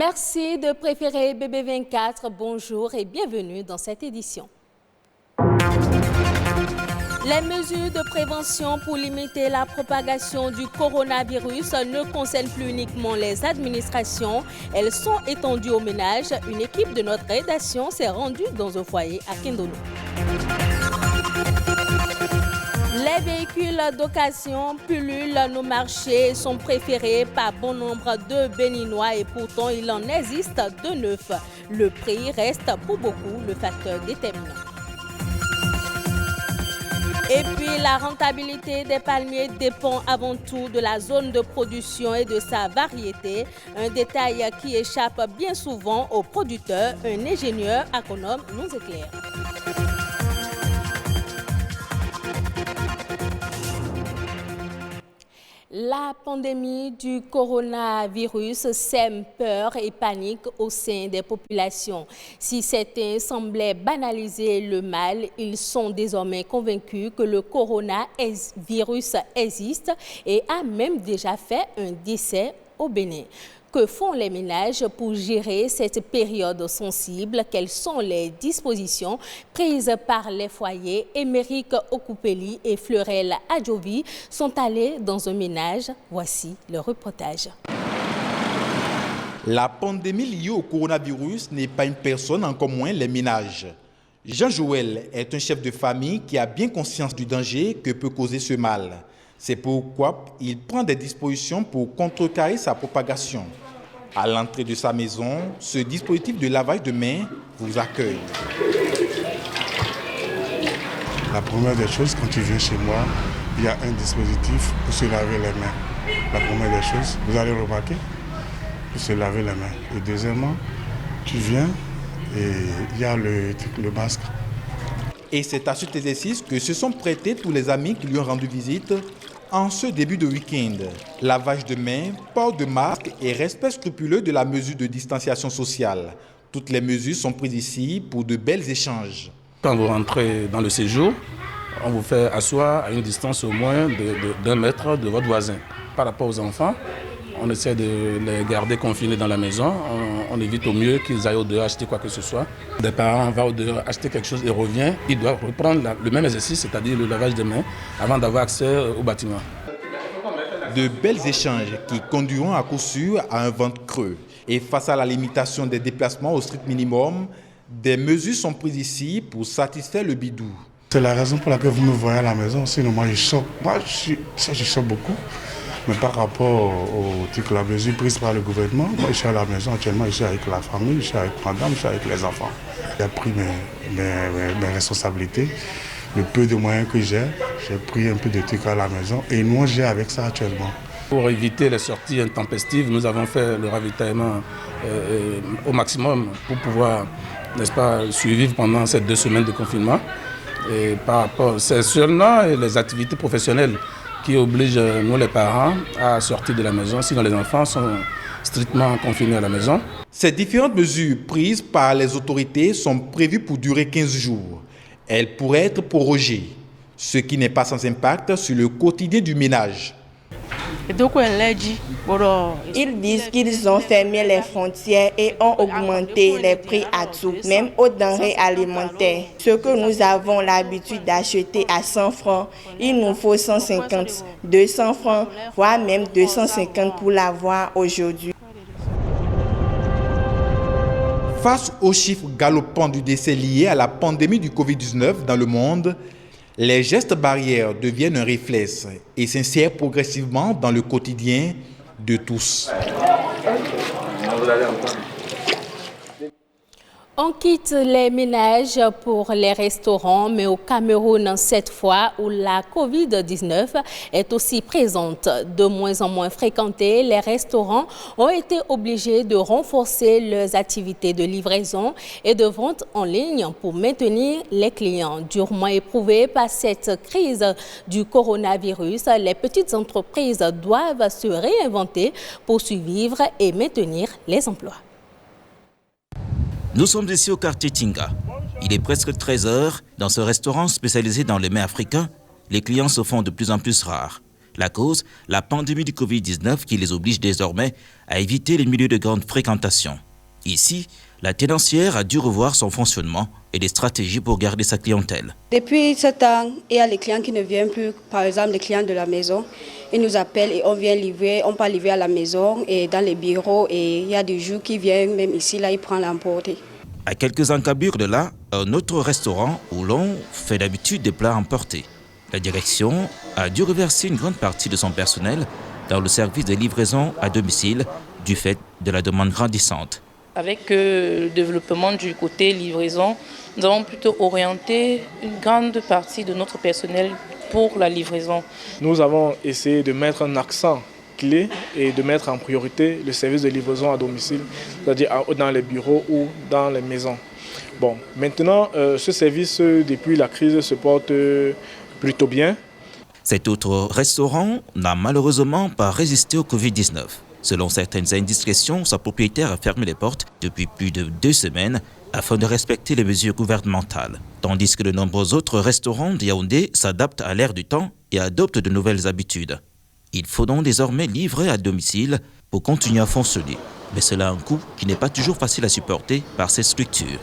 Merci de préférer BB24. Bonjour et bienvenue dans cette édition. Les mesures de prévention pour limiter la propagation du coronavirus ne concernent plus uniquement les administrations. Elles sont étendues aux ménages. Une équipe de notre rédaction s'est rendue dans un foyer à Kindono. Les véhicules d'occasion pullulent nos marchés et sont préférés par bon nombre de Béninois et pourtant il en existe de neufs. Le prix reste pour beaucoup le facteur déterminant. Et puis la rentabilité des palmiers dépend avant tout de la zone de production et de sa variété. Un détail qui échappe bien souvent aux producteurs. Un ingénieur agronome nous éclaire. La pandémie du coronavirus sème peur et panique au sein des populations. Si certains semblaient banaliser le mal, ils sont désormais convaincus que le coronavirus existe et a même déjà fait un décès au Bénin. Que font les ménages pour gérer cette période sensible? Quelles sont les dispositions prises par les foyers? Émeric Okupeli et Fleurel Adjovi sont allés dans un ménage. Voici le reportage. La pandémie liée au coronavirus n'est pas une personne, encore moins les ménages. Jean-Joël est un chef de famille qui a bien conscience du danger que peut causer ce mal. C'est pourquoi il prend des dispositions pour contrecarrer sa propagation. À l'entrée de sa maison, ce dispositif de lavage de mains vous accueille. La première des choses, quand tu viens chez moi, il y a un dispositif pour se laver les mains. La première des choses, vous allez remarquer, pour se laver les mains. Et deuxièmement, tu viens et il y a le masque. Et c'est à cet exercice que se sont prêtés tous les amis qui lui ont rendu visite en ce début de week-end. Lavage de mains, port de masque et respect scrupuleux de la mesure de distanciation sociale. Toutes les mesures sont prises ici pour de bels échanges. Quand vous rentrez dans le séjour, on vous fait asseoir à une distance au moins d'1 mètre de votre voisin. Par rapport aux enfants, on essaie de les garder confinés dans la maison. On évite au mieux qu'ils aillent au dehors acheter quoi que ce soit. Des parents vont au dehors acheter quelque chose et revient. Ils doivent reprendre le même exercice, c'est-à-dire le lavage des mains, avant d'avoir accès au bâtiment. De bels échanges qui conduiront à coup sûr à un ventre creux. Et face à la limitation des déplacements au strict minimum, des mesures sont prises ici pour satisfaire le bidou. C'est la raison pour laquelle vous me voyez à la maison. Sinon, moi, je sors. Je sors beaucoup. Mais par rapport aux la mesure prise par le gouvernement, moi je suis à la maison actuellement, je suis avec la famille, je suis avec madame, je suis avec les enfants. J'ai pris mes responsabilités, le peu de moyens que j'ai pris un peu de trucs à la maison et nous j'ai avec ça actuellement. Pour éviter les sorties intempestives, nous avons fait le ravitaillement au maximum pour pouvoir, n'est-ce pas, survivre pendant ces 2 semaines de confinement. Et par rapport, c'est seulement les activités professionnelles qui oblige nous les parents à sortir de la maison, sinon les enfants sont strictement confinés à la maison. Ces différentes mesures prises par les autorités sont prévues pour durer 15 jours. Elles pourraient être prorogées, ce qui n'est pas sans impact sur le quotidien du ménage. Ils disent qu'ils ont fermé les frontières et ont augmenté les prix à tout, même aux denrées alimentaires. Ce que nous avons l'habitude d'acheter à 100 francs, il nous faut 150, 200 francs, voire même 250 pour l'avoir aujourd'hui. Face aux chiffres galopants du décès lié à la pandémie du Covid-19 dans le monde, les gestes barrières deviennent un réflexe et s'insèrent progressivement dans le quotidien de tous. On quitte les ménages pour les restaurants, mais au Cameroun, cette fois où la Covid-19 est aussi présente, de moins en moins fréquentée, les restaurants ont été obligés de renforcer leurs activités de livraison et de vente en ligne pour maintenir les clients. Durement éprouvés par cette crise du coronavirus, les petites entreprises doivent se réinventer pour survivre et maintenir les emplois. Nous sommes ici au quartier Tinga. Il est presque 13 heures. Dans ce restaurant spécialisé dans les mets africains, les clients se font de plus en plus rares. La cause, la pandémie du Covid-19 qui les oblige désormais à éviter les milieux de grande fréquentation. Ici, la tenancière a dû revoir son fonctionnement et des stratégies pour garder sa clientèle. Depuis ce temps, il y a les clients qui ne viennent plus, par exemple les clients de la maison. Ils nous appellent et on vient livrer, on peut livrer à la maison et dans les bureaux. Et il y a des jours qui viennent, même ici, là, ils prennent l'emporter. À quelques encablures de là, un autre restaurant où l'on fait d'habitude des plats emportés. La direction a dû reverser une grande partie de son personnel dans le service de livraison à domicile du fait de la demande grandissante. Avec le développement du côté livraison, nous avons plutôt orienté une grande partie de notre personnel pour la livraison. Nous avons essayé de mettre un accent clé et de mettre en priorité le service de livraison à domicile, c'est-à-dire dans les bureaux ou dans les maisons. Bon, maintenant, ce service, depuis la crise, se porte plutôt bien. Cet autre restaurant n'a malheureusement pas résisté au Covid-19. Selon certaines indiscrétions, sa propriétaire a fermé les portes depuis plus de 2 semaines afin de respecter les mesures gouvernementales. Tandis que de nombreux autres restaurants de Yaoundé s'adaptent à l'ère du temps et adoptent de nouvelles habitudes. Il faut donc désormais livrer à domicile pour continuer à fonctionner. Mais cela a un coût qui n'est pas toujours facile à supporter par ces structures.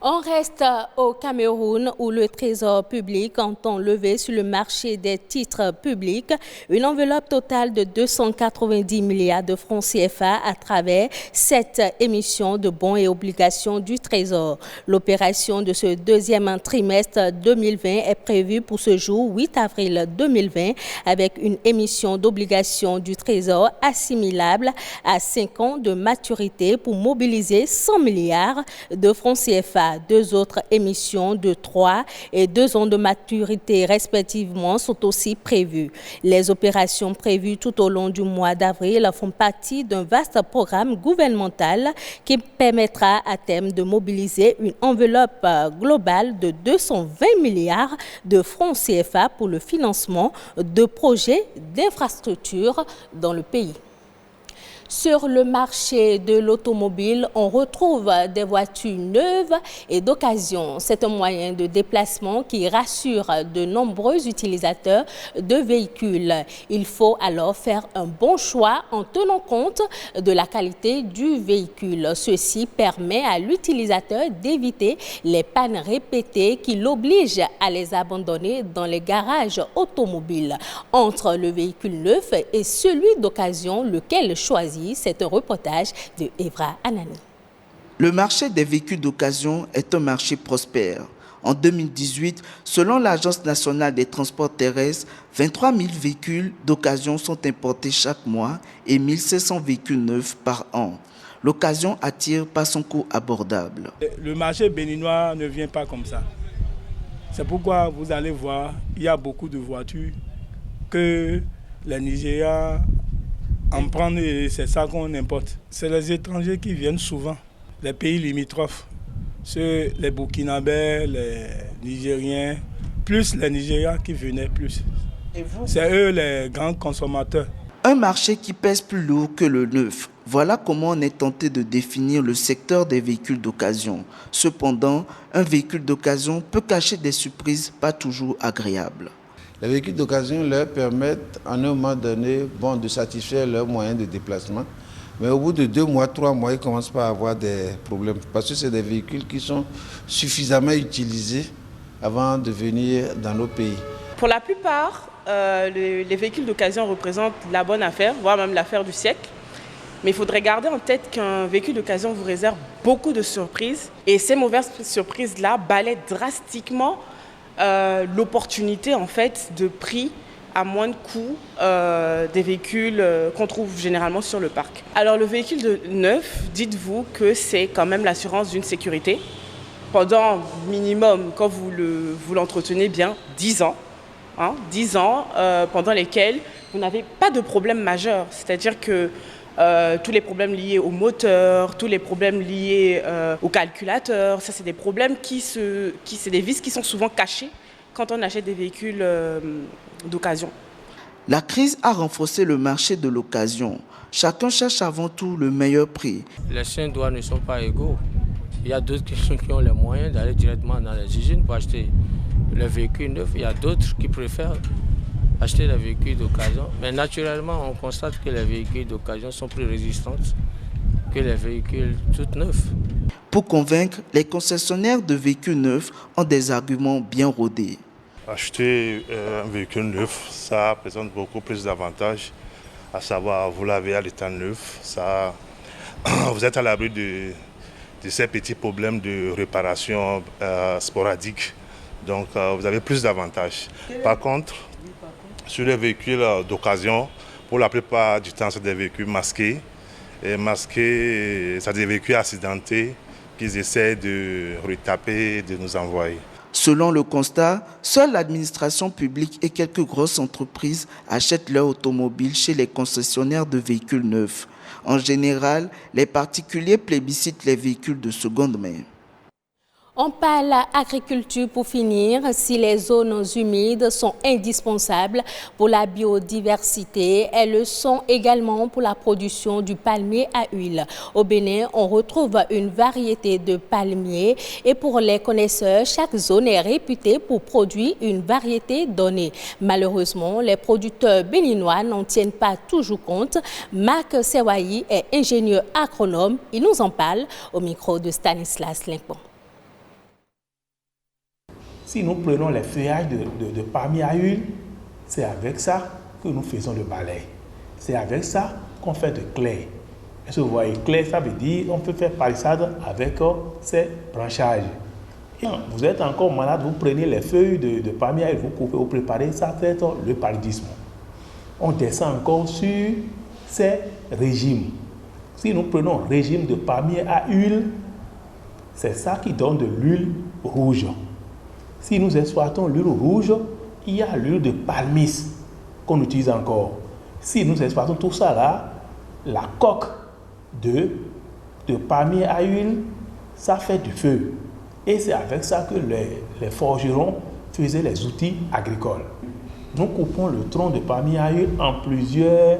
On reste au Cameroun où le Trésor public entend lever sur le marché des titres publics une enveloppe totale de 290 milliards de francs CFA à travers 7 émissions de bons et obligations du Trésor. L'opération de ce deuxième trimestre 2020 est prévue pour ce jour 8 avril 2020 avec une émission d'obligations du Trésor assimilable à 5 ans de maturité pour mobiliser 100 milliards de francs CFA. 2 autres émissions de 3 et 2 ans de maturité respectivement sont aussi prévues. Les opérations prévues tout au long du mois d'avril font partie d'un vaste programme gouvernemental qui permettra à terme de mobiliser une enveloppe globale de 220 milliards de francs CFA pour le financement de projets d'infrastructures dans le pays. Sur le marché de l'automobile, on retrouve des voitures neuves et d'occasion. C'est un moyen de déplacement qui rassure de nombreux utilisateurs de véhicules. Il faut alors faire un bon choix en tenant compte de la qualité du véhicule. Ceci permet à l'utilisateur d'éviter les pannes répétées qui l'obligent à les abandonner dans les garages automobiles. Entre le véhicule neuf et celui d'occasion, lequel choisir? C'est un reportage de Evra Anani. Le marché des véhicules d'occasion est un marché prospère. En 2018, selon l'Agence nationale des transports terrestres, 23 000 véhicules d'occasion sont importés chaque mois et 1 700 véhicules neufs par an. L'occasion attire par son coût abordable. Le marché béninois ne vient pas comme ça. C'est pourquoi vous allez voir, il y a beaucoup de voitures que les Nigériens en prendre et c'est ça qu'on importe. C'est les étrangers qui viennent souvent, les pays limitrophes, les Burkinabés, les Nigériens, plus les Nigériens qui venaient plus. C'est eux les grands consommateurs. Un marché qui pèse plus lourd que le neuf. Voilà comment on est tenté de définir le secteur des véhicules d'occasion. Cependant, un véhicule d'occasion peut cacher des surprises pas toujours agréables. Les véhicules d'occasion leur permettent à un moment donné de satisfaire leurs moyens de déplacement. Mais au bout de 2 mois, 3 mois, ils commencent pas à avoir des problèmes. Parce que c'est des véhicules qui sont suffisamment utilisés avant de venir dans nos pays. Pour la plupart, les véhicules d'occasion représentent la bonne affaire, voire même l'affaire du siècle. Mais il faudrait garder en tête qu'un véhicule d'occasion vous réserve beaucoup de surprises. Et ces mauvaises surprises-là balaient drastiquement l'opportunité en fait de prix à moins de coût des véhicules qu'on trouve généralement sur le parc. Alors le véhicule neuf, dites-vous que c'est quand même l'assurance d'une sécurité pendant minimum, quand vous l'entretenez bien, 10 ans. 10 ans pendant lesquels vous n'avez pas de problème majeur. C'est-à-dire que tous les problèmes liés au moteur, tous les problèmes liés au calculateur, ça c'est des problèmes c'est des vices qui sont souvent cachés quand on achète des véhicules d'occasion. La crise a renforcé le marché de l'occasion. Chacun cherche avant tout le meilleur prix. Les chiens douanes ne sont pas égaux. Il y a d'autres qui ont les moyens d'aller directement dans les usines pour acheter le véhicule neuf. Il y a d'autres qui préfèrent acheter des véhicules d'occasion. Mais naturellement, on constate que les véhicules d'occasion sont plus résistants que les véhicules tout neufs. Pour convaincre, les concessionnaires de véhicules neufs ont des arguments bien rodés. Acheter un véhicule neuf, ça présente beaucoup plus d'avantages, à savoir vous l'avez à l'état neuf, ça, vous êtes à l'abri de ces petits problèmes de réparation sporadique, donc vous avez plus d'avantages. Par contre, sur les véhicules d'occasion, pour la plupart du temps, c'est des véhicules masqués. Et masqués, c'est des véhicules accidentés qu'ils essaient de retaper et de nous envoyer. Selon le constat, seule l'administration publique et quelques grosses entreprises achètent leurs automobiles chez les concessionnaires de véhicules neufs. En général, les particuliers plébiscitent les véhicules de seconde main. On parle agriculture pour finir. Si les zones humides sont indispensables pour la biodiversité, elles le sont également pour la production du palmier à huile. Au Bénin, on retrouve une variété de palmiers et pour les connaisseurs, chaque zone est réputée pour produire une variété donnée. Malheureusement, les producteurs béninois n'en tiennent pas toujours compte. Marc Sewayi est ingénieur agronome. Il nous en parle au micro de Stanislas Linkbon. Si nous prenons les feuillages de palmier à huile, c'est avec ça que nous faisons le balai. C'est avec ça qu'on fait de clair. Est-ce que vous voyez, clair, ça veut dire qu'on peut faire palissade avec ces branchages. Et vous êtes encore malade, vous prenez les feuilles de palmier à huile, vous coupez, vous préparez, ça fait le paludisme. On descend encore sur ces régimes. Si nous prenons un régime de palmier à huile, c'est ça qui donne de l'huile rouge. Si nous exploitons l'huile rouge, il y a l'huile de palmiste qu'on utilise encore. Si nous exploitons tout ça là, la coque de palmier à huile, ça fait du feu. Et c'est avec ça que les forgerons faisaient les outils agricoles. Nous coupons le tronc de palmier à huile en plusieurs,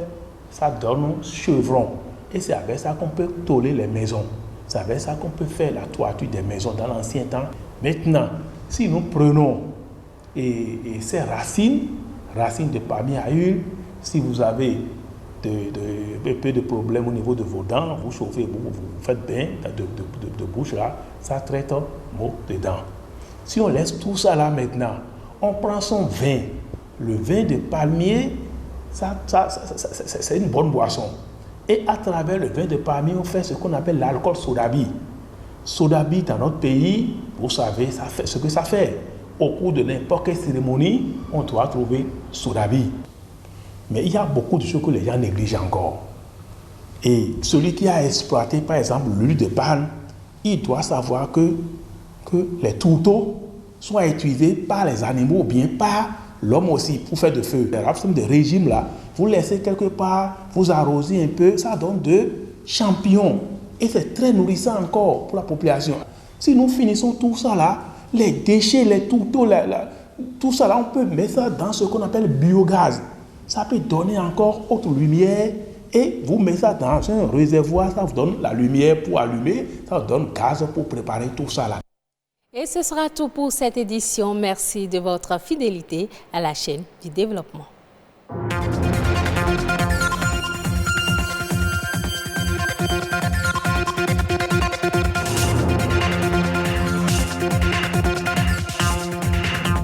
ça donne un chevron. Et c'est avec ça qu'on peut tôler les maisons. C'est avec ça qu'on peut faire la toiture des maisons dans l'ancien temps. Maintenant, si nous prenons ces racines de palmier à huile, si vous avez un peu de problème au niveau de vos dents, vous chauffez, vous faites bain de bouche là, ça traite mot de dents. Si on laisse tout ça là maintenant, on prend son vin. Le vin de palmier, c'est une bonne boisson. Et à travers le vin de palmier, on fait ce qu'on appelle l'alcool sodabi. Sodabi, dans notre pays, vous savez ça fait ce que ça fait. Au cours de n'importe quelle cérémonie, on doit trouver sodabi. Mais il y a beaucoup de choses que les gens négligent encore. Et celui qui a exploité, par exemple, l'huile de palme, il doit savoir que les tourteaux soient utilisés par les animaux ou bien par l'homme aussi pour faire de feu. Les races de régime là, vous laissez quelque part, vous arrosez un peu, ça donne de champignons. Et c'est très nourrissant encore pour la population. Si nous finissons tout ça là, les déchets, les tourteaux, tout ça là, on peut mettre ça dans ce qu'on appelle biogaz. Ça peut donner encore autre lumière et vous mettez ça dans un réservoir, ça vous donne la lumière pour allumer, ça vous donne gaz pour préparer tout ça là. Et ce sera tout pour cette édition. Merci de votre fidélité à la chaîne du développement.